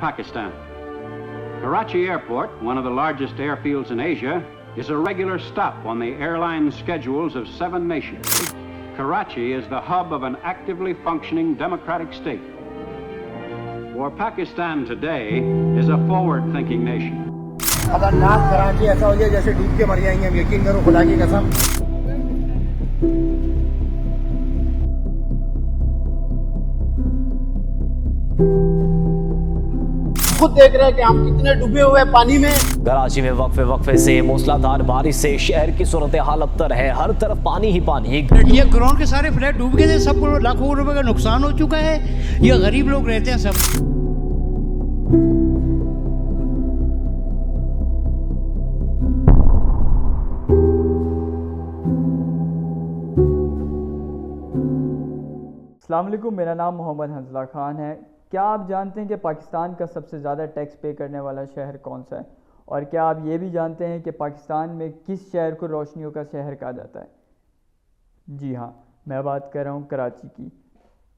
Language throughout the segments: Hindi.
Pakistan. Karachi Airport, one of the largest airfields in Asia, is a regular stop on the airline schedules of 7 nations. Karachi is the hub of an actively functioning democratic state. For Pakistan today is a forward-thinking nation. अगर नाक कराची ऐसा हो जाए जैसे डूब के मर जाएंगे, हम यकीन करो खुदा की कसम। खुद देख रहे हैं कि हम कितने डूबे हुए हैं पानी में। कराची में वक्फे वक्फे से मूसलाधार बारिश से शहर की सूरत हाल अबतर है, हर तरफ पानी ही पानी। ये ग्राउंड के सारे फ्लैट डूब गए थे, सबको लाखों रुपए का नुकसान हो चुका है। ये गरीब लोग रहते हैं सब। अस्सलाम वालेकुम, मेरा नाम मोहम्मद हंसला खान है। क्या आप जानते हैं कि पाकिस्तान का सबसे ज़्यादा टैक्स पे करने वाला शहर कौन सा है? और क्या आप ये भी जानते हैं कि पाकिस्तान में किस शहर को रोशनियों का शहर कहा जाता है? जी हाँ, मैं बात कर रहा हूँ कराची की।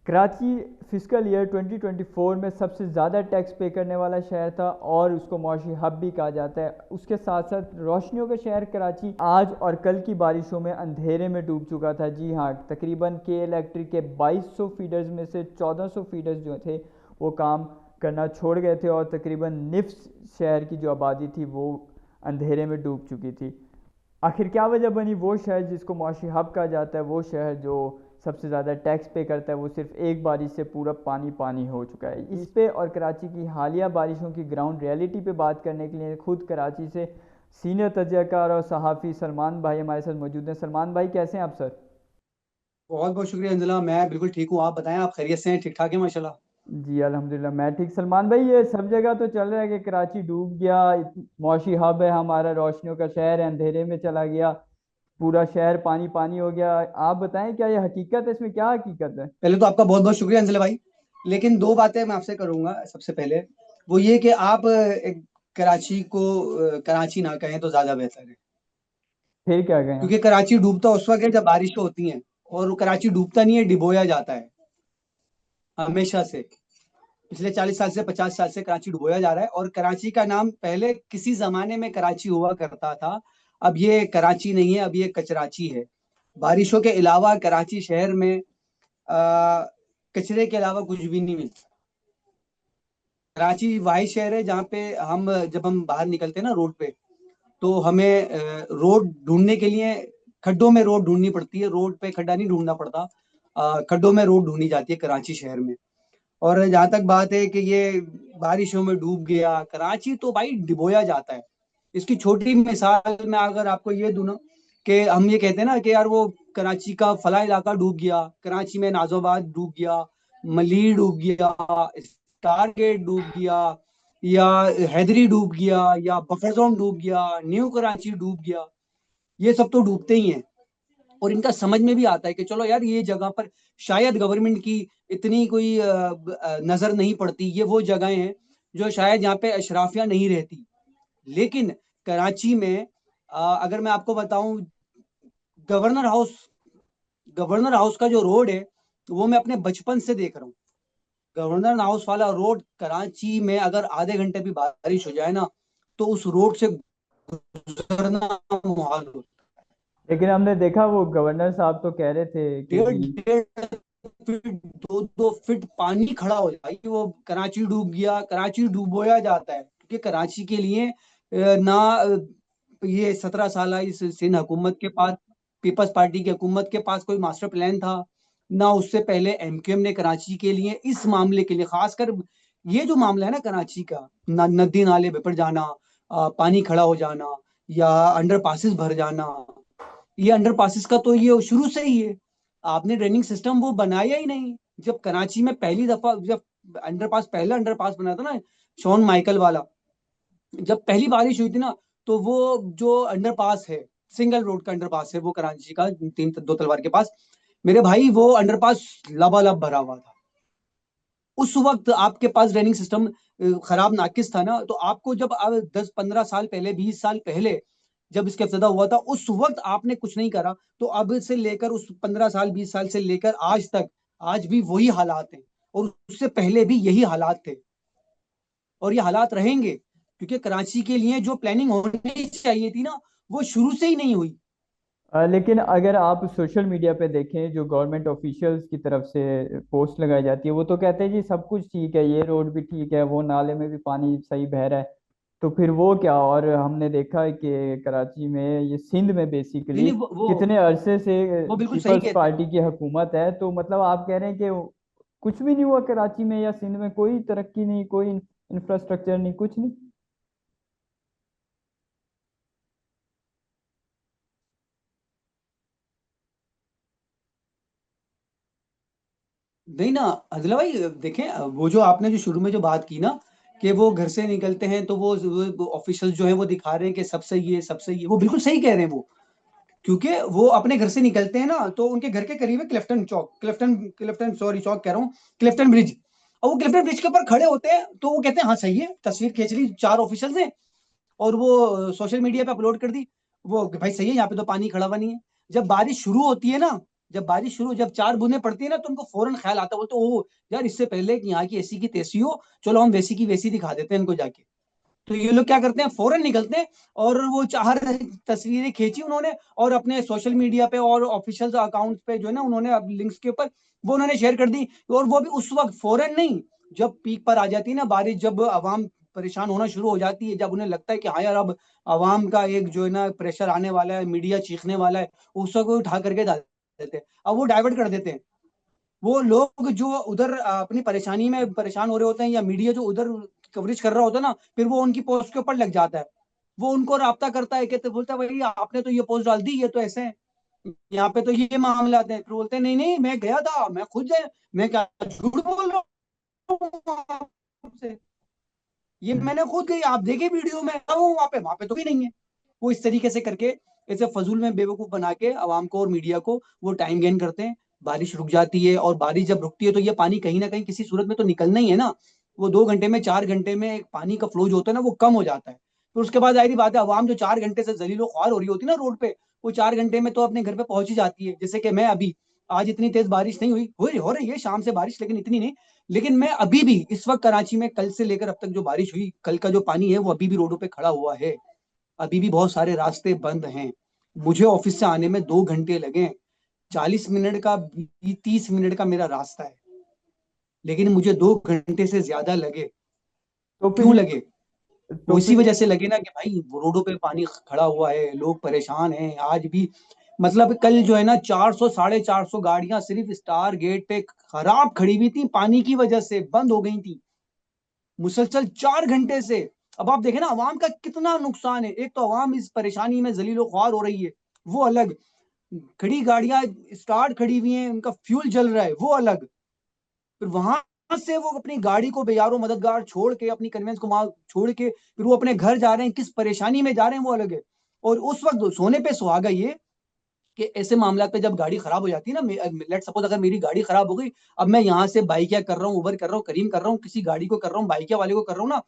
कराची फिस्कल ईयर 2024 में सबसे ज़्यादा टैक्स पे करने वाला शहर था और उसको मौशी हब भी कहा जाता है। उसके साथ साथ रोशनियों का शहर कराची आज और कल की बारिशों में अंधेरे में डूब चुका था। जी हाँ, तकरीबन के इलेक्ट्रिक के 2200 फीडर्स में से 1400 फीडर्स जो थे वो काम करना छोड़ गए थे और तकरीबन निफ्स शहर की जो आबादी थी वो अंधेरे में डूब चुकी थी। आखिर क्या वजह बनी? वो शहर जिसको मौशी हब कहा जाता है, वो शहर जो सबसे ज़्यादा टैक्स पे करता है, वो सिर्फ एक बारिश से पूरा पानी पानी हो चुका है। इस पे और कराची की हालिया बारिशों की ग्राउंड रियलिटी पे बात करने के लिए खुद कराची से सीनियर तजज़ियाकार और सहाफ़ी सलमान भाई हमारे साथ मौजूद हैं। सलमान भाई, कैसे हैं आप सर? बहुत बहुत शुक्रिया अंजला, मैं बिल्कुल ठीक हूँ। आप बताएं, आप खैरियत से हैं? ठीक ठाक है माशाल्लाह। जी अल्हम्दुलिल्लाह, मैं ठीक। सलमान भाई, ये सब जगह तो चल रहा है कि कराची डूब गया, मौशी हब है हमारा, रोशनियों का शहर है, अंधेरे में चला गया, पूरा शहर पानी पानी हो गया। आप बताएं, क्या ये हकीकत है? इसमें क्या हकीकत है? पहले तो आपका बहुत बहुत शुक्रिया अंजला भाई, लेकिन दो बातें मैं आपसे करूंगा। सबसे पहले वो ये कि आप कराची को कराची ना कहें तो ज्यादा बेहतर है, फिर क्या कहें? क्योंकि कराची डूबता उस वक्त है जब बारिश होती हैं, और वो कराची डूबता नहीं है, डिबोया जाता है। हमेशा से पिछले 40 साल से 50 साल से कराची डुबोया जा रहा है। और कराची का नाम पहले किसी जमाने में कराची हुआ करता था, अब ये कराची नहीं है, अब ये कचराची है। बारिशों के अलावा कराची शहर में कचरे के अलावा कुछ भी नहीं मिलता। कराची वही शहर है जहाँ पे जब हम बाहर निकलते हैं ना रोड पे, तो हमें रोड ढूंढने के लिए खड्डों में रोड ढूंढनी पड़ती है। रोड पे खड्डा नहीं ढूंढना पड़ता, खड्डों में रोड ढूंढनी जाती है कराची शहर में। और जहां तक बात है कि ये बारिशों में डूब गया, कराची तो भाई डिबोया जाता है। इसकी छोटी मिसाल मैं अगर आपको ये दूं ना, कि हम ये कहते हैं ना कि यार वो कराची का फला इलाका डूब गया, कराची में नाजोबाद डूब गया, मलीर डूब गया, स्टार गेट डूब गया, या हैदरी डूब गया, या बफर जोन डूब गया, न्यू कराची डूब गया। ये सब तो डूबते ही हैं, और इनका समझ में भी आता है कि चलो यार ये जगह पर शायद गवर्नमेंट की इतनी कोई नजर नहीं पड़ती, ये वो जगह हैं जो शायद यहाँ पे अशराफिया नहीं रहती। लेकिन कराची में अगर मैं आपको बताऊं, गवर्नर हाउस गवर्नर हाउस का जो रोड है वो मैं अपने बचपन से देख रहा हूँ। गवर्नर हाउस वाला रोड कराची में अगर आधे घंटे भी बारिश हो जाए ना, तो उस रोड से गुजरना मुहाल होता लेकिन हमने देखा वो गवर्नर साहब तो कह रहे थे कि है। 1.5 फीट 2-2 फीट पानी खड़ा हो जाए, वो कराची डूब गया, कराची डूबोया जाता है। क्योंकि कराची के लिए ना ये 17 साल इस सिंध हुकूमत के पास, पीपल्स पार्टी की हुकूमत के पास कोई मास्टर प्लान था, ना उससे पहले एमक्यूएम ने कराची के लिए इस मामले के लिए, खासकर ये जो मामला है ना कराची का, नदी नाले बिपट जाना, पानी खड़ा हो जाना, या अंडर पासिस भर जाना, ये अंडर पासिस का तो ये शुरू से ही है। आपने ड्रेनिंग सिस्टम वो बनाया ही नहीं। जब कराची में पहली दफा जब पहला अंडरपास बना था ना, शॉन माइकल वाला, जब पहली बारिश हुई थी ना, तो वो जो अंडरपास है, सिंगल रोड का अंडरपास है वो कराची का, दो तलवार के पास, मेरे भाई वो अंडरपास लबालब भरा हुआ था। उस वक्त आपके पास ड्रेनिंग सिस्टम खराब नाकिस था ना, तो आपको जब 10-15 साल पहले, 20 साल पहले जब इसका इब्तिदा हुआ था, उस वक्त आपने कुछ नहीं करा, तो अब से लेकर उस 15 साल 20 साल से लेकर आज तक, आज भी वही हालात हैं, और उससे पहले भी यही हालात थे। और ये हालात रहेंगे, क्योंकि कराची के लिए जो प्लानिंग होनी चाहिए थी ना, वो शुरू से ही नहीं हुई। लेकिन अगर आप सोशल मीडिया पे देखें, जो गवर्नमेंट ऑफिशियल्स की तरफ से पोस्ट लगाई जाती है, वो तो कहते हैं जी सब कुछ ठीक है, ये रोड भी ठीक है, वो नाले में भी पानी सही बह रहा है। तो फिर वो क्या? और हमने देखा है कि कराची में, ये सिंध में नहीं बेसिकली नहीं, कितने अरसे से वो बिल्कुल सही पीपल्स कहते हैं। पार्टी की हुकूमत है। तो मतलब आप कह रहे हैं कि कुछ भी नहीं हुआ कराची में या सिंध में? कोई तरक्की नहीं, कोई इंफ्रास्ट्रक्चर नहीं, कुछ नहीं? नहीं ना अदिला भाई, देखें, वो जो आपने जो शुरू में जो बात की ना, कि वो घर से निकलते हैं तो वो ऑफिशियल जो है वो दिखा रहे हैं कि सब सही है, सब सही है, वो बिल्कुल सही कह रहे हैं वो। क्योंकि वो अपने घर से निकलते हैं ना, तो उनके घर के करीब है क्लिफ्टन चौक, क्लिफ्टन सॉरी चौक कह रहा हूँ, क्लिफ्टन ब्रिज। और वो क्लिफ्टन ब्रिज के ऊपर खड़े होते हैं तो वो कहते हैं हाँ सही है, तस्वीर खींच ली 4 ऑफिशियल ने और वो सोशल मीडिया पे अपलोड कर दी, वो कि भाई सही है, यहाँ पे तो पानी खड़ा हुआ नहीं है। जब बारिश शुरू होती है ना, जब 4 बूंदें पड़ती है ना, तो उनको फौरन ख्याल आता है, बोलते ओ यार, इससे पहले कि यहाँ की एसी की तेसी हो, चलो हम वैसी की वैसी दिखा देते हैं इनको जाके। तो ये लोग क्या करते हैं, फौरन निकलते हैं और वो 4 तस्वीरें खींची उन्होंने और अपने सोशल मीडिया पे और ऑफिशियल अकाउंट पे जो है ना, उन्होंने अब लिंक्स के ऊपर वो उन्होंने शेयर कर दी। और वो भी उस वक्त, फौरन नहीं, जब पीक पर आ जाती है ना बारिश, जब आवाम परेशान होना शुरू हो जाती है, जब उन्हें लगता है कि हाँ यार, अब आवाम का एक जो है ना प्रेशर आने वाला है, मीडिया चीखने वाला है, उस वक्त उठा करके डाल देते हैं, अब वो डाइवर्ट कर देते हैं। वो लोग जो उधर अपनी परेशानी में परेशान हो रहे होते हैं, या मीडिया जो उधर कवरेज कर रहा होता है ना, फिर वो उनकी पोस्ट के ऊपर लग जाता है। वो उनको राब्ता करता है, कहते बोलता है भाई आपने तो ये पोस्ट डाल दी, ये तो ऐसे है, यहाँ पे तो ये मामला है। फिर बोलते हैं नहीं नहीं, मैं गया था, मैं खुद है, मैं क्या झूठ बोल रहा हूँ आपसे, ये हम्म। मैंने खुद गई, आप देखे वीडियो में हूँ वहां पे तो भी नहीं है। वो इस तरीके से करके, ऐसे फजूल में बेवकूफ बना के आवाम को और मीडिया को वो टाइम गेन करते हैं। बारिश रुक जाती है, और बारिश जब रुकती है तो ये पानी कहीं ना कहीं किसी सूरत में तो निकलना ही है ना। वो 2 घंटे में 4 घंटे में एक पानी का फ्लो जो होता है ना, वो कम हो जाता है। फिर उसके बाद जाहिर बात है, आवाम जो 4 घंटे से जलीलो ख्वार हो रही होती है ना रोड पे, वो 4 घंटे में तो अपने घर पे पहुंच ही जाती है। जैसे कि मैं अभी, आज इतनी तेज बारिश नहीं हुई, हो रही है शाम से बारिश, लेकिन इतनी नहीं। लेकिन मैं अभी भी इस वक्त कराची में, कल से लेकर अब तक जो बारिश हुई, कल का जो पानी है वो अभी भी रोडों पे खड़ा हुआ है। अभी भी बहुत सारे रास्ते बंद हैं। मुझे ऑफिस से आने में 2 घंटे लगे। 40 मिनट का, 30 मिनट का मेरा रास्ता है, लेकिन मुझे 2 घंटे से ज्यादा लगे। तो क्यों फिर लगे? वो तो इसी फिर वजह से लगे ना कि भाई रोडों पे पानी खड़ा हुआ है, लोग परेशान हैं आज भी। मतलब कल जो है ना, 400 450 गाड़ियां सिर्फ स्टार गेट पे खराब खड़ी हुई थी, पानी की वजह से बंद हो गई थी मुसलसल 4 घंटे से। अब आप देखें ना अवाम का कितना नुकसान है। एक तो अवाम इस परेशानी में जलीलो ख्वार हो रही है, वो अलग। खड़ी गाड़ियां स्टार्ट खड़ी हुई हैं, उनका फ्यूल जल रहा है, वो अलग। फिर वहां से वो अपनी गाड़ी को बेयारो मददगार छोड़ के, अपनी कन्वेंस को वहां छोड़ के, फिर वो अपने घर जा रहे हैं, किस परेशानी में जा रहे हैं वो अलग है। और उस वक्त सोने पे सुहागा ये कि ऐसे मामला पे जब गाड़ी खराब हो जाती है ना, लेट सपोज अगर मेरी गाड़ी खराब हो गई, अब मैं यहाँ से बाइकिया कर रहा हूँ, उबर कर रहा हूँ, करीम कर रहा हूँ, किसी गाड़ी को कर रहा हूँ, बाइकिया वाले को कर रहा हूँ ना,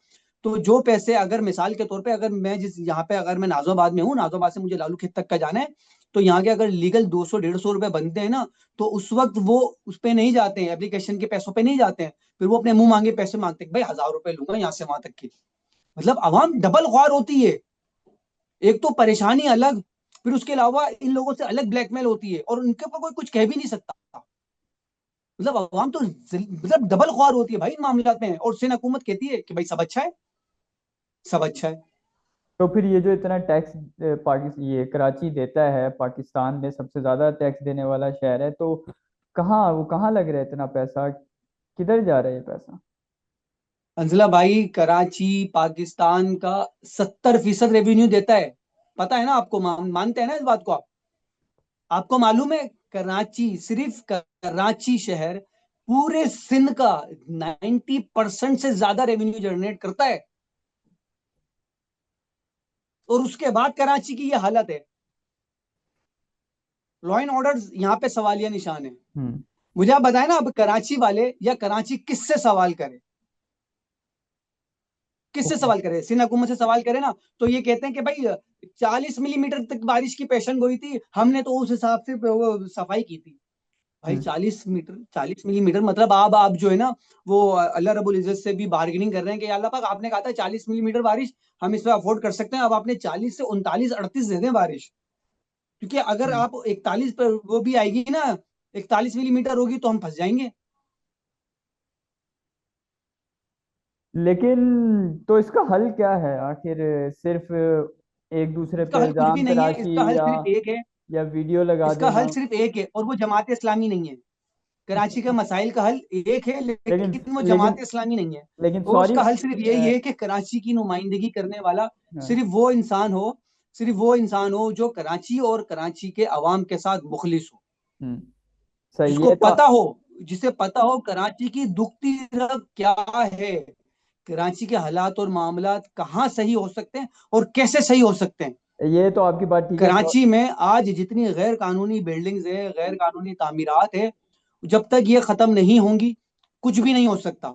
तो जो पैसे, अगर मिसाल के तौर पे, अगर मैं जिस यहाँ पे, अगर मैं नाजोबाद में हूँ, नाजोबाद से मुझे लालू खेत तक का जाना है, तो यहाँ के अगर लीगल 200 150 रुपए बनते हैं ना, तो उस वक्त वो उस पे नहीं जाते हैं, एप्लीकेशन के पैसों पे नहीं जाते हैं। फिर वो अपने मुंह मांगे पैसे मांगते हैं, भाई 1000 रुपए लूंगा यहाँ से वहां तक की। मतलब आवाम डबल ख्वार होती है। एक तो परेशानी अलग, फिर उसके अलावा इन लोगों से अलग ब्लैकमेल होती है, और उनके ऊपर कोई कुछ कह भी नहीं सकता। मतलब आवाम तो मतलब डबल ख्वार होती है भाई इन मामलात में, और सिंध हुकूमत कहती है कि भाई सब अच्छा है, सब अच्छा है। तो फिर ये जो इतना टैक्स ये कराची देता है, पाकिस्तान में सबसे ज्यादा टैक्स देने वाला शहर है, तो कहाँ लग रहा है इतना पैसा? किधर जा रहा है ये पैसा? अंजला भाई, कराची पाकिस्तान का 70% रेवेन्यू देता है। पता है ना आपको? मानते हैं ना इस बात को आप? आपको मालूम है, कराची, सिर्फ कराची शहर पूरे सिंध का 90% से ज्यादा रेवेन्यू जनरेट करता है। और उसके बाद कराची की ये हालत है। लॉ एंड ऑर्डर यहाँ पे सवालिया निशान है। हम्म। मुझे आप बताएं ना, अब कराची वाले या कराची किससे सवाल करे? किससे हुकूम- सवाल करे? सिंध हुकूमत से सवाल करे ना, तो ये कहते हैं कि भाई 40 मिलीमीटर तक बारिश की पेशन गोई थी, हमने तो उस हिसाब से वो सफाई की थी। भाई हम्म। 40 मीटर, 40 मिलीमीटर, मतलब आप जो है ना, वो अल्लाह रब्बुल इज्जत से भी बार्गेनिंग कर रहे हैं कि अल्लाह पाक आपने कहा था 40 मिलीमीटर बारिश हम इस पे अफोर्ड कर सकते हैं, अब आपने 40 से 39 38 दे दें बारिश। क्योंकि अगर हम्म। आप 41 पर वो भी आएगी ना, 41 मिलीमीटर होगी तो हम फंस जाएंगे। लेकिन तो इसका हल क्या है आखिर? सिर्फ एक दूसरे इसका पे हल कुछ भी इल्ज़ाम नहीं है, तराशी इसका हल या सिर्फ एक है। वीडियो लगा इसका हल देना? सिर्फ एक है, और वो जमात इस्लामी नहीं है। कराची का मसाइल का हल एक है, लेकिन लेकिन वो लेकिन जमात इस्लामी नहीं है। लेकिन और सॉरी। उसका हल सिर्फ यही है कि कराची की नुमाइंदगी करने वाला हाँ। सिर्फ वो इंसान हो, सिर्फ वो इंसान हो जो कराची और कराची के अवाम के साथ मुखलिस हो, हम्म। सही जिसको है तो। पता हो, जिसे पता हो कराची की दुखती रग क्या है, कराची के हालात और मामलात कहाँ सही हो सकते हैं और कैसे सही हो सकते हैं। ये तो आपकी बात ठीक है कराची में आज जितनी गैर कानूनी बिल्डिंग्स है, गैर कानूनी तामीरात है, जब तक ये खत्म नहीं होंगी कुछ भी नहीं हो सकता।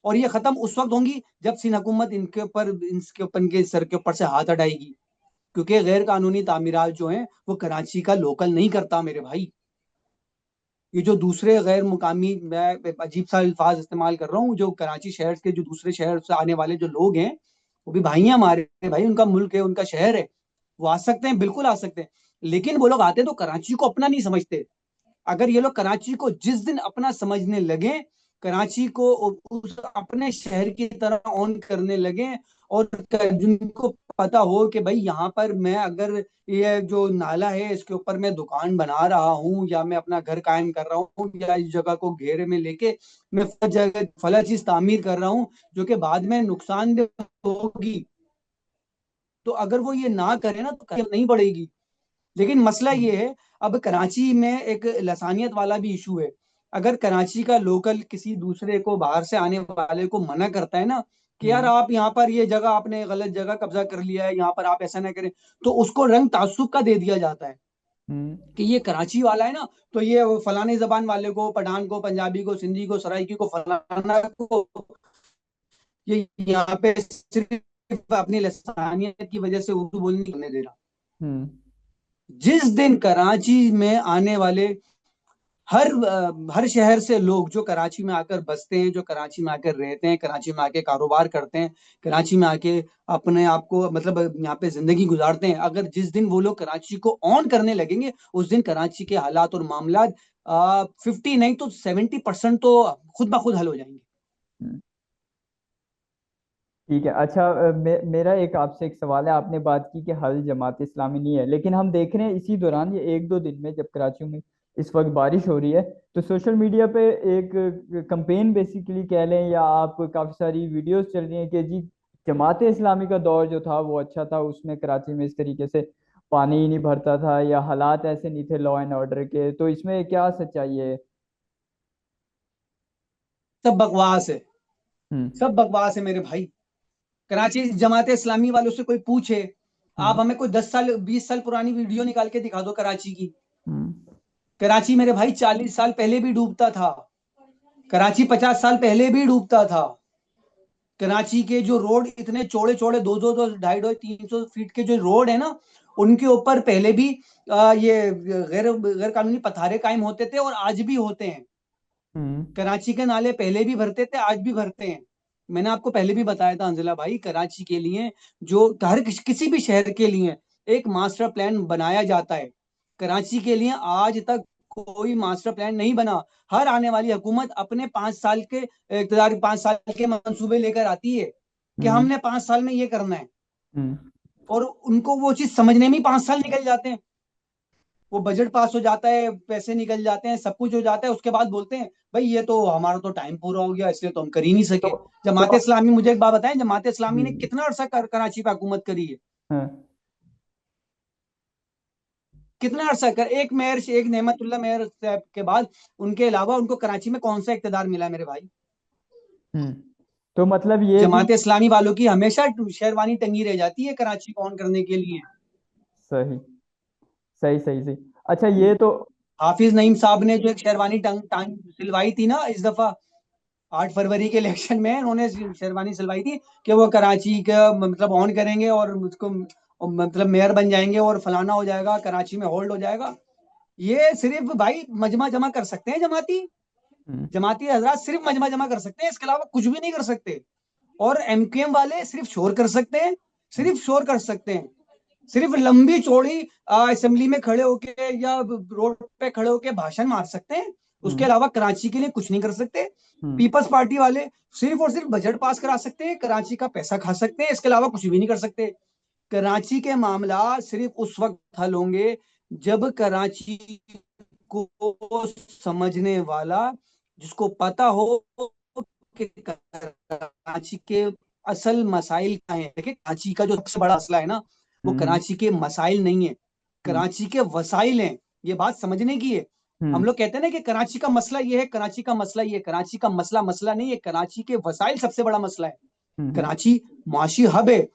और ये खत्म उस वक्त होंगी जब सिंध हुकूमत इनके ऊपर इनके सर के ऊपर से हाथ हटाएगी। क्योंकि गैर कानूनी तामीरात जो हैं वो कराची का लोकल नहीं करता मेरे भाई। ये जो दूसरे गैर मुकामी, मैं अजीब सा अल्फाज इस्तेमाल कर रहा हूँ, जो कराची शहर के जो दूसरे शहर से आने वाले जो लोग हैं, वो भी भाई हैं हमारे भाई, उनका मुल्क है, उनका शहर है, वो आ सकते हैं, बिल्कुल आ सकते हैं। लेकिन वो लोग आते हैं तो कराची को अपना नहीं समझते। अगर ये लोग कराची को जिस दिन अपना समझने लगे, कराची को उस अपने शहर की तरह ऑन करने लगे, और जिनको पता हो कि भाई यहाँ पर मैं अगर ये जो नाला है इसके ऊपर मैं दुकान बना रहा हूँ, या मैं अपना घर कायम कर रहा हूँ, या इस जगह को घेरे में लेके मैं फला चीज तामीर कर रहा हूँ जो कि बाद में नुकसानदेह होगी, तो अगर वो ये ना करे ना तो नहीं बढ़ेगी। लेकिन मसला ये है, अब कराची में एक लसानियत वाला भी इशू है। अगर कराची का लोकल किसी दूसरे को, बाहर से आने वाले को मना करता है ना कि यार हम्म। आप यहाँ पर, ये जगह आपने गलत जगह कब्जा कर लिया है, यहाँ पर आप ऐसा ना करें, तो उसको रंग तासुब का दे दिया जाता है हम्म। कि ये कराची वाला है ना, तो ये वो फलाने जबान वाले को, पठान को, पंजाबी को, सिंधी को, सराइकी को, फलाना को, ये यहाँ पे सिर्फ अपनी लसानियत की वजह से उर्दू बोलने नहीं दे रहा। हम्म। जिस दिन कराची में आने वाले हर शहर से लोग जो कराची में आकर बसते हैं, जो कराची में आकर रहते हैं, कराची में आके कारोबार करते हैं, कराची में आके अपने आप को मतलब यहाँ पे जिंदगी गुजारते हैं, अगर जिस दिन वो लोग कराची को ऑन करने लगेंगे, उस दिन कराची के हालात और मामला 50 नहीं तो 70% तो खुद ब खुद हल हो जाएंगे। हम्म। ठीक है। अच्छा, मेरा एक आपसे एक सवाल है। आपने बात की कि हल जमात इस्लामी नहीं है, लेकिन हम देख रहे हैं इसी दौरान, ये एक दो दिन में जब कराची में इस वक्त बारिश हो रही है, तो सोशल मीडिया पे एक कंपेन बेसिकली कह लें, या आप काफ़ी सारी वीडियोस चल रही हैं कि जी जमात इस्लामी का दौर जो था वो अच्छा था, उसमें कराची में इस तरीके से पानी ही नहीं भरता था, या हालात ऐसे नहीं थे लॉ एंड ऑर्डर के। तो इसमें क्या सच्चाई है? सब बकवास है, हम्म। सब बकवास है मेरे भाई। कराची जमात इस्लामी वालों से कोई पूछे, हम्म। आप हमें कोई 10 साल 20 साल पुरानी वीडियो निकाल के दिखा दो कराची की। हम्म। कराची मेरे भाई 40 साल पहले भी डूबता था, कराची 50 साल पहले भी डूबता था। कराची के जो रोड इतने चौड़े चौड़े, 200 250 300 फीट के जो रोड है ना, उनके ऊपर पहले भी ये गैर गैर कानूनी पथारे कायम होते थे और आज भी होते हैं। हम्म। कराची के नाले पहले भी भरते थे, आज भी भरते हैं। मैंने आपको पहले भी बताया था अंजिला भाई, कराची के लिए जो किसी भी शहर के लिए एक मास्टर प्लान बनाया जाता है, कराची के लिए आज तक कोई मास्टर प्लान नहीं बना। हर आने वाली हुकूमत अपने 5 साल के इक़्तिदार, 5 साल के मंसूबे लेकर आती है कि हम्म। हमने 5 साल में ये करना है, हम्म। और उनको वो चीज समझने में ही 5 साल निकल जाते हैं। वो बजट पास हो जाता है, पैसे निकल जाते हैं, सब कुछ हो जाता है, उसके बाद बोलते हैं भाई ये तो हमारा तो टाइम पूरा हो गया इसलिए तो हम कर ही नहीं तो सके। तो जमात इस्लामी, मुझे एक बात बताएं, जमात इस्लामी जी ने जी। कितना अरसा कराची पे हुकूमत करी है? हाँ। कितना अरसा कर, एक मेयर, एक नेमतुल्ला मेयर साहब के बाद उनके अलावा उनको कराची में कौन सा इक़्तिदार मिला है मेरे भाई? हम्म। तो मतलब ये भी जमात इस्लामी वालों की हमेशा शेरवानी टंगी रह जाती है कराची को ऑन करने के लिए। सही सही सही सही। अच्छा, ये तो। हाफिज नईम साहब ने जो एक शेरवानी टांग टांग सिलवाई थी ना इस दफा, 8 फरवरी के इलेक्शन में उन्होंने शेरवानी सिलवाई थी कि वो कराची का मतलब ऑन करेंगे और मुझको मतलब मेयर बन जाएंगे और फलाना हो जाएगा, कराची में होल्ड हो जाएगा। ये सिर्फ भाई मजमा जमा कर सकते हैं जमाती हजरात सिर्फ मजमा जमा कर सकते हैं, इसके अलावा कुछ भी नहीं कर सकते। और एमकेएम वाले सिर्फ शोर कर सकते हैं, सिर्फ शोर कर सकते हैं, सिर्फ लंबी चौड़ी असेंबली में खड़े होके या रोड पे खड़े होके भाषण मार सकते हैं, उसके अलावा कराची के लिए कुछ नहीं कर सकते। पीपल्स पार्टी वाले सिर्फ और सिर्फ बजट पास करा सकते हैं, कराची का पैसा खा सकते हैं, इसके अलावा कुछ भी नहीं कर सकते। कराची के मामला सिर्फ उस वक्त हल होंगे जब कराची को समझने वाला, जिसको पता हो कि कराची के असल मसाइल क्या है। देखिए कराची का जो सबसे बड़ा मसला है ना, वो कराची के मसाइल नहीं है, कराची के वसाइल हैं। ये बात समझने की है। हम लोग कहते हैं ना कि कराची का मसला ये है, कराची का मसला ये, कराची का मसला मसला नहीं है, कराची के वसाइल सबसे बड़ा मसला है। कराची मुआशी हब है,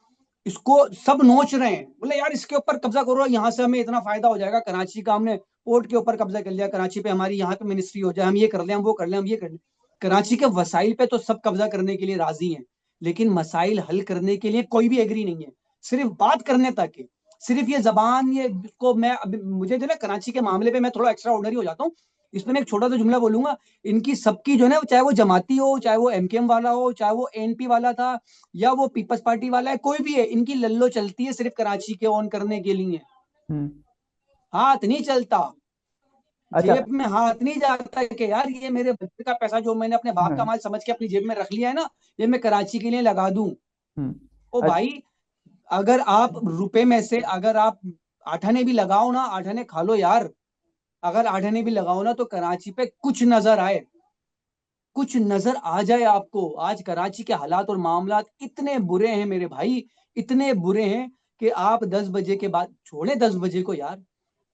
इसको सब नोच रहे हैं, बोले यार इसके ऊपर कब्जा करो, यहाँ से हमें इतना फायदा हो जाएगा। कराची का हमने पोर्ट के ऊपर कब्जा कर लिया, कराची पे हमारी यहाँ पे मिनिस्ट्री हो जाए, हम ये कर लें, हम वो कर लें, हम ये कर लें। कराची के वसाइल पे तो सब कब्जा करने के लिए राजी हैं, लेकिन मसाइल हल करने के लिए कोई भी एग्री नहीं है, सिर्फ बात करने तक है। सिर्फ ये जबान, ये को मैं अभी मुझे जो है कराची के मामले पे मैं थोड़ा एक्स्ट्रा ऑर्डिनरी हो जाता हूँ। इसमें मैं एक छोटा सा जुमला बोलूंगा, इनकी सबकी जो है ना, चाहे वो जमाती हो, चाहे वो एमकेएम वाला हो, चाहे वो एनपी वाला था, या वो पीपल्स पार्टी वाला है, कोई भी है, इनकी लल्लो चलती है सिर्फ कराची के ऑन करने के लिए। हाथ नहीं चलता, अच्छा। जेब में हाथ नहीं जाता है कि यार ये मेरे बच्चे का पैसा जो मैंने अपने बाप का माल समझ के अपनी जेब में रख लिया है ना, ये मैं कराची के लिए लगा दूं। ओ भाई, अगर आप रुपए में से अगर आप 8 आने भी लगाओ ना, 8 आने खा लो यार, अगर 8 आने भी लगाओ ना, तो कराची पे कुछ नजर आए, कुछ नजर आ जाए आपको। आज कराची के हालात और मामलात इतने बुरे हैं मेरे भाई, इतने बुरे हैं कि आप 10 बजे के बाद छोड़े, 10 बजे को यार,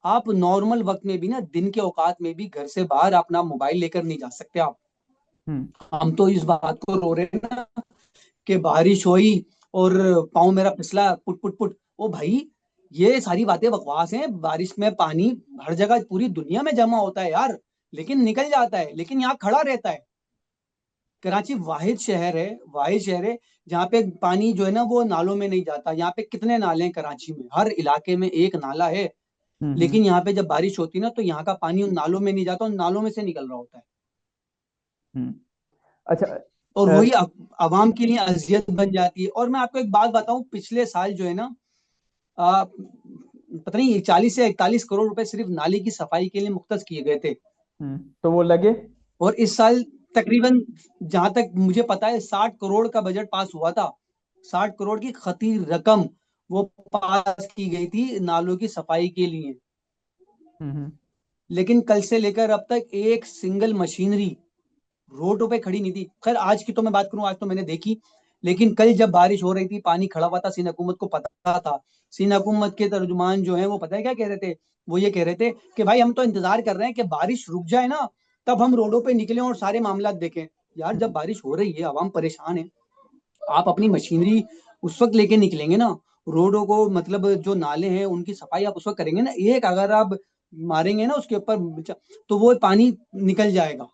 आप नॉर्मल वक्त में भी ना, दिन के औकात में भी घर से बाहर अपना मोबाइल लेकर नहीं जा सकते आप। हम तो इस बात को रो रहे हैं ना कि बारिश हुई और पाँव मेरा फिसला, पुट पुट पुट। ओ भाई, ये सारी बातें बकवास हैं। बारिश में पानी हर जगह पूरी दुनिया में जमा होता है यार, लेकिन निकल जाता है, लेकिन यहाँ खड़ा रहता है। कराची वाहिद शहर है, वाहिद शहर है जहाँ पे पानी जो है ना वो नालों में नहीं जाता। यहाँ पे कितने नाले हैं कराची में, हर इलाके में एक नाला है, लेकिन यहाँ पे जब बारिश होती है ना, तो यहाँ का पानी उन नालों में नहीं जाता, उन नालों में से निकल रहा होता है। अच्छा। और वही आवाम के लिए अजियत बन जाती है। और मैं आपको एक बात बताऊं, पिछले साल जो है ना, पता नहीं 40 से 41 करोड़ रुपए सिर्फ नाले की सफाई के लिए मुख्तस किए गए थे। तो वो लगे। और इस साल तकरीबन, जहां तक मुझे पता है, 60 करोड़ का बजट पास हुआ था। 60 करोड़ की खती रकम वो पास की गई थी नालों की सफाई के लिए। लेकिन कल से लेकर अब तक एक सिंगल मशीनरी रोडों पे खड़ी नहीं थी। खैर आज की तो मैं बात करूं, आज तो मैंने देखी, लेकिन कल जब बारिश हो रही थी, पानी खड़ा हुआ था, सिंध हुकूमत को पता था। सिंध हुकूमत के तर्जुमान जो है वो पता है क्या कह रहे थे, वो ये कह रहे थे कि भाई हम तो इंतजार कर रहे हैं कि बारिश रुक जाए ना, तब हम रोडों पे निकले और सारे मामला देखें। यार जब बारिश हो रही है, आवाम परेशान है, आप अपनी मशीनरी उस वक्त लेके निकलेंगे ना रोडों को, मतलब जो नाले हैं उनकी सफाई आप उस वक्त करेंगे ना। एक अगर आप मारेंगे ना उसके ऊपर, तो वो पानी निकल जाएगा।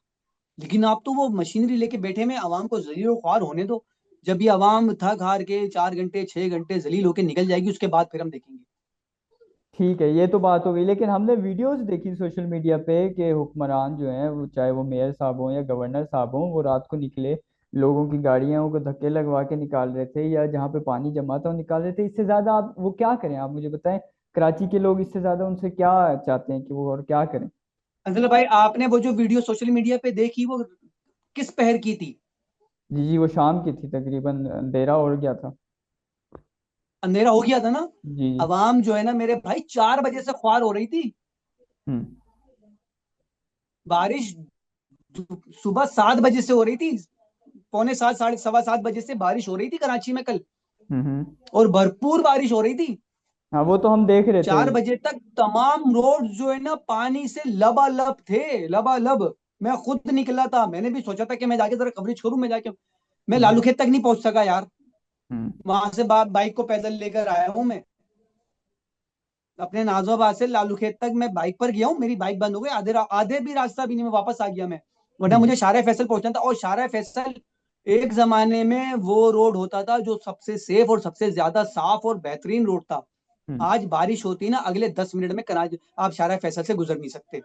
लेकिन आप तो वो मशीनरी लेके बैठे में आवाम को जलील ख्वार होने दो। जब ये आवाम थक हार के 4 घंटे 6 घंटे जलील होके निकल जाएगी, उसके बाद फिर हम देखेंगे। ठीक है, ये तो बात हो गई, लेकिन हमने वीडियोस देखी सोशल मीडिया पे कि हुक्मरान जो हैं, वो चाहे वो मेयर साहब हों या गवर्नर साहब हों, वो रात को निकले, लोगों की गाड़ियों को धक्के लगवा के निकाल रहे थे, या जहाँ पे पानी जमा था वो निकाल रहे थे। इससे ज़्यादा आप वो क्या करें, आप मुझे बताएं। कराची के लोग इससे ज़्यादा उनसे क्या चाहते हैं कि वो और क्या करें। असल भाई, आपने वो जो वीडियो सोशल मीडिया पे देखी, वो किस पहर की थी? जी जी, वो शाम की थी, तकरीबन अंधेरा हो गया था। अंधेरा हो गया था ना। जी जी। आवाम जो है ना मेरे भाई, 4 बजे से ख्वार हो रही थी। हम्म बारिश सुबह 7 बजे से हो रही थी, पौने 7, साढ़े सवा 7 बजे से बारिश हो रही थी कराची में कल, और भरपूर बारिश हो रही थी। हाँ, वो तो हम देख रहे थे। 4 बजे तक तमाम रोड जो है ना पानी से लबालब थे, लबालब। मैं खुद निकला था, मैंने भी सोचा था कि मैं जाके जरा कवरेज करूं, मैं जाके, मैं लालू खेत तक नहीं पहुंच सका यार। वहां से बाइक को पैदल लेकर आया हूं मैं, अपने नाजोबाद से लालू खेत तक मैं बाइक पर गया हूँ। मेरी बाइक बंद हो गई, आधे भी रास्ता भी नहीं, मैं वापस आ गया मैं, वरना मुझे शारा फैसल पहुंचना था। और शारा फैसल एक जमाने में वो रोड होता था जो सबसे सेफ और सबसे ज्यादा साफ और बेहतरीन रोड था। आज बारिश होती है ना, अगले 10 मिनट में कराची आप शारा फैसल से गुजर नहीं सकते।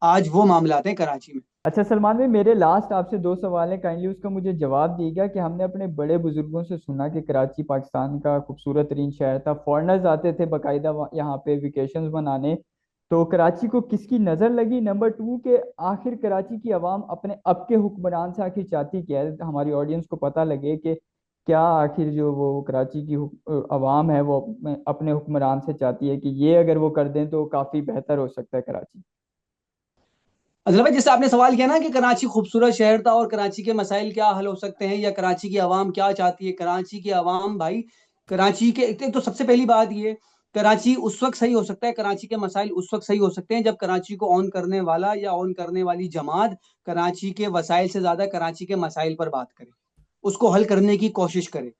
आज वो मामला आते हैं कराची में। अच्छा सलमान भाई, मेरे लास्ट आपसे दो सवाल हैं, काइंडली उसका मुझे जवाब दीजिएगा कि हमने अपने बड़े बुजुर्गों से सुना कि कराची पाकिस्तान का खूबसूरत तरीन शहर था, फॉरेनर्स आते थे बाकायदा यहाँ पे वेकेशंस मनाने, तो कराची को किसकी नज़र लगी? नंबर टू के आखिर कराची की आवाम अपने अब के हुक्मरान से आखिर चाहती क्या है, हमारी ऑडियंस को पता लगे कि क्या आखिर जो वो कराची की आवाम है वो अपने हुक्मरान से चाहती है कि ये अगर वो कर दें तो काफ़ी बेहतर हो सकता है कराची। अजल भाई, जैसे आपने सवाल किया ना कि कराची खूबसूरत शहर था और कराची के मसाइल क्या हल हो सकते हैं, या कराची की आवाम क्या चाहती है। कराची की आवाम भाई, कराची के एक तो सबसे पहली बात ये, कराची उस वक्त सही हो सकता है, कराची के मसाइल उस वक्त सही हो सकते हैं जब कराची को ऑन करने वाला या ऑन करने वाली जमात कराची के वसाइल से ज्यादा कराची के मसाइल पर बात करे, उसको हल करने की कोशिश करे।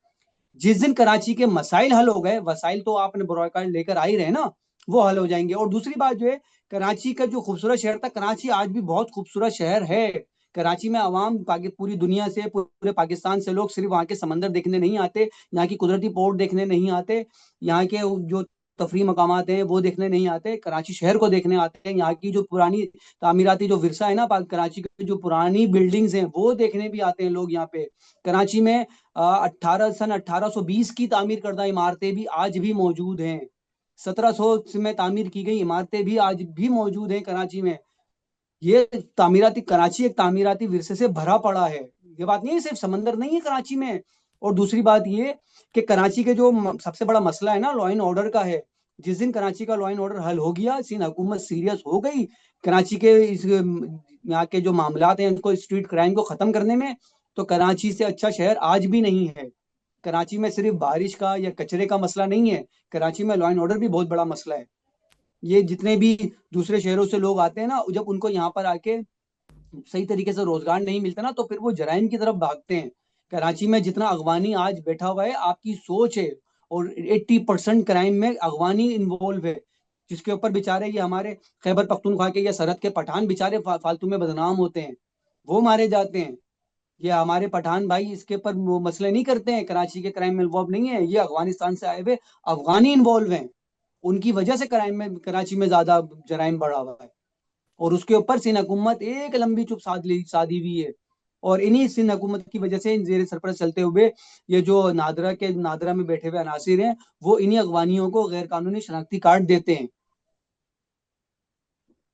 जिस दिन कराची के मसाइल हल हो गए, वसाइल तो आपने बुराइकार लेकर आ ही रहे ना, वो हल हो जाएंगे। और दूसरी बात जो है, कराची का जो खूबसूरत शहर था, कराची आज भी बहुत खूबसूरत शहर है। कराची में आवाम पूरी दुनिया से, पूरे पाकिस्तान से लोग सिर्फ वहाँ के समंदर देखने नहीं आते, यहाँ की कुदरती पोर्ट देखने नहीं आते, यहाँ के जो तफरी मकामात हैं वो देखने नहीं आते, कराची शहर को देखने आते हैं। यहाँ की जो पुरानी तामीराती जो विरसा है ना, कराची की जो पुरानी बिल्डिंग्स हैं वो देखने भी आते हैं लोग यहाँ पे। कराची में 1820 की तामीर करदा इमारतें भी आज भी मौजूद हैं। 1700 में तामीर की गई इमारतें भी आज भी मौजूद हैं कराची में। ये तामीराती कराची एक तामीराती विरसे से भरा पड़ा है। ये बात नहीं है सिर्फ समंदर नहीं है कराची में। और दूसरी बात ये कि कराची के जो सबसे बड़ा मसला है ना, लॉ एंड ऑर्डर का है। जिस दिन कराची का लॉ एंड ऑर्डर हल हो गया, सीन हुकूमत सीरियस हो गई कराची के इस यहाँ के जो मामलात हैं उनको, स्ट्रीट क्राइम को खत्म करने में, तो कराची से अच्छा शहर आज भी नहीं है। कराची में सिर्फ बारिश का या कचरे का मसला नहीं है, कराची में लॉ एंड ऑर्डर भी बहुत बड़ा मसला है। ये जितने भी दूसरे शहरों से लोग आते हैं ना, जब उनको यहाँ पर आके सही तरीके से रोजगार नहीं मिलता ना, तो फिर वो जराइम की तरफ भागते हैं। कराची में जितना अगवानी आज बैठा हुआ है, आपकी सोच है, और 80% क्राइम में अगवानी इन्वॉल्व है, जिसके ऊपर बेचारे ये हमारे खैबर पख्तूनख्वा के या सरहद के पठान बेचारे फालतू में बदनाम होते हैं, वो मारे जाते हैं। ये हमारे पठान भाई इसके ऊपर वो मसले नहीं करते हैं, कराची के क्राइम में इन्वॉल्व नहीं है, ये अफगानिस्तान से आए हुए अफगानी इन्वॉल्व हैं। उनकी वजह से क्राइम में कराची में ज्यादा जराइम बढ़ा हुआ है। और उसके ऊपर सिंध हुकूमत एक लंबी चुप साधी हुई है। और इन्हीं सिंध हुकूमत की वजह से इन जेर सरपरस्त चलते हुए ये जो नादरा में बैठे हुए अनासिर हैं, वो इन्हीं अगवानियों को गैर कानूनी शनाख्ती कार्ड देते हैं।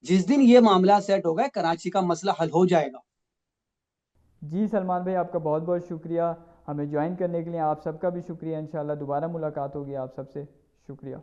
जिस दिन ये मामला सेट होगा, कराची का मसला हल हो जाएगा। जी सलमान भाई, आपका बहुत बहुत शुक्रिया हमें ज्वाइन करने के लिए, आप सबका भी शुक्रिया। इंशाल्लाह दोबारा मुलाकात होगी आप सबसे। शुक्रिया।